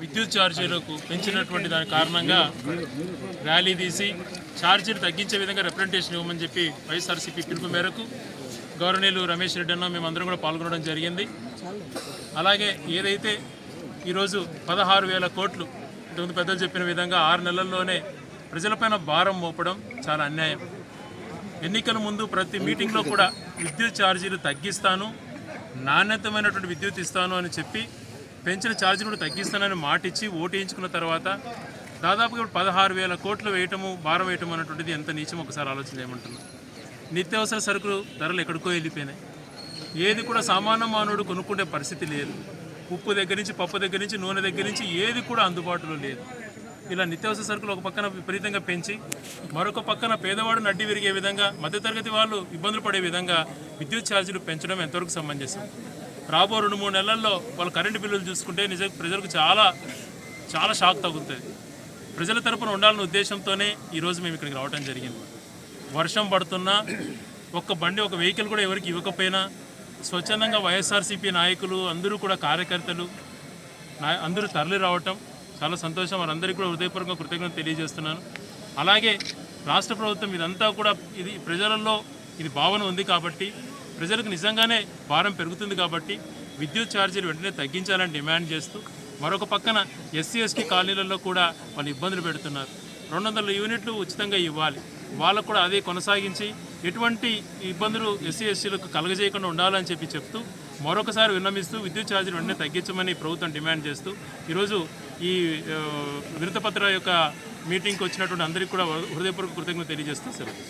విద్యుత్ ఛార్జీలకు పెంచినటువంటి దాని కారణంగా ర్యాలీ తీసి ఛార్జీలు తగ్గించే విధంగా రిప్రజెంటేషన్ ఇవ్వమని చెప్పి వైఎస్ఆర్సీపీ పిలుపు మేరకు గౌరవనీయులు రమేష్ రెడ్డి అన్న మేమందరం కూడా పాల్గొనడం జరిగింది. అలాగే ఏదైతే ఈరోజు 16,000 కోట్లు ఇంతకుముందు పెద్దలు చెప్పిన విధంగా 6 నెలల్లోనే ప్రజలపైన భారం మోపడం చాలా అన్యాయం. ఎన్నికల ముందు ప్రతి మీటింగ్లో కూడా విద్యుత్ ఛార్జీలు తగ్గిస్తాను, నాణ్యతమైనటువంటి విద్యుత్ ఇస్తాను అని చెప్పి పెంచిన ఛార్జీలు కూడా తగ్గిస్తానని మాట ఇచ్చి ఓటు వేయించుకున్న తర్వాత దాదాపుగా 16,000 కోట్లు వేయటము, భారం వేయటం అనేటువంటిది ఎంత నీచం ఒకసారి ఆలోచన చేయమంటున్నాం. నిత్యావసర సరుకులు ధరలు ఎక్కడికో వెళ్ళిపోయినాయి. ఏది కూడా సామాన్య మానవుడు కొనుక్కుంటే పరిస్థితి లేదు. ఉప్పు దగ్గర నుంచి, పప్పు దగ్గర నుంచి, నూనె దగ్గర నుంచి ఏది కూడా అందుబాటులో లేదు. ఇలా నిత్యావసర సరుకులు ఒక పక్కన విపరీతంగా పెంచి మరొక పక్కన పేదవాడు నడ్డి విరిగే విధంగా, మధ్యతరగతి వాళ్ళు ఇబ్బందులు పడే విధంగా విద్యుత్ ఛార్జీలు పెంచడం ఎంతవరకు సమంజసం? రాబో 2-3 నెలల్లో వాళ్ళ కరెంటు బిల్లులు చూసుకుంటే నిజంగా ప్రజలకు చాలా చాలా షాక్ తగులుతుంది. ప్రజల తరపున ఉండాలన్న ఉద్దేశంతోనే ఈరోజు మేము ఇక్కడికి రావడం జరిగింది. వర్షం పడుతున్నా ఒక్క బండి, ఒక వెహికల్ కూడా ఎవరికి ఇవ్వకపోయినా స్వచ్ఛందంగా వైఎస్ఆర్సీపీ నాయకులు అందరూ కూడా, కార్యకర్తలు అందరూ తరలి రావటం చాలా సంతోషం. వారందరికీ కూడా హృదయపూర్వకంగా కృతజ్ఞత తెలియజేస్తున్నాను. అలాగే రాష్ట్ర ప్రభుత్వం ఇదంతా కూడా ఇది ప్రజలలో ఇది భావన ఉంది కాబట్టి, ప్రజలకు నిజంగానే భారం పెరుగుతుంది కాబట్టి విద్యుత్ ఛార్జీలు వెంటనే తగ్గించాలని డిమాండ్ చేస్తూ, మరొక పక్కన ఎస్సీ ఎస్టీ కాలనీలలో కూడా వాళ్ళు ఇబ్బందులు పెడుతున్నారు. 200 యూనిట్లు ఉచితంగా ఇవ్వాలి, వాళ్ళకు కూడా అదే కొనసాగించి ఎటువంటి ఇబ్బందులు ఎస్సీ ఎస్టీలకు కలగజేయకుండా ఉండాలని చెప్పి చెప్తూ, మరొకసారి విన్నమిస్తూ విద్యుత్ ఛార్జీలు వెంటనే తగ్గించమని ప్రభుత్వం డిమాండ్ చేస్తూ ఈరోజు ఈ వినతిపత్ర యొక్క మీటింగ్కి వచ్చినటువంటి అందరికీ కూడా హృదయపూర్వక కృతజ్ఞతలు తెలియజేస్తూ సెలవు.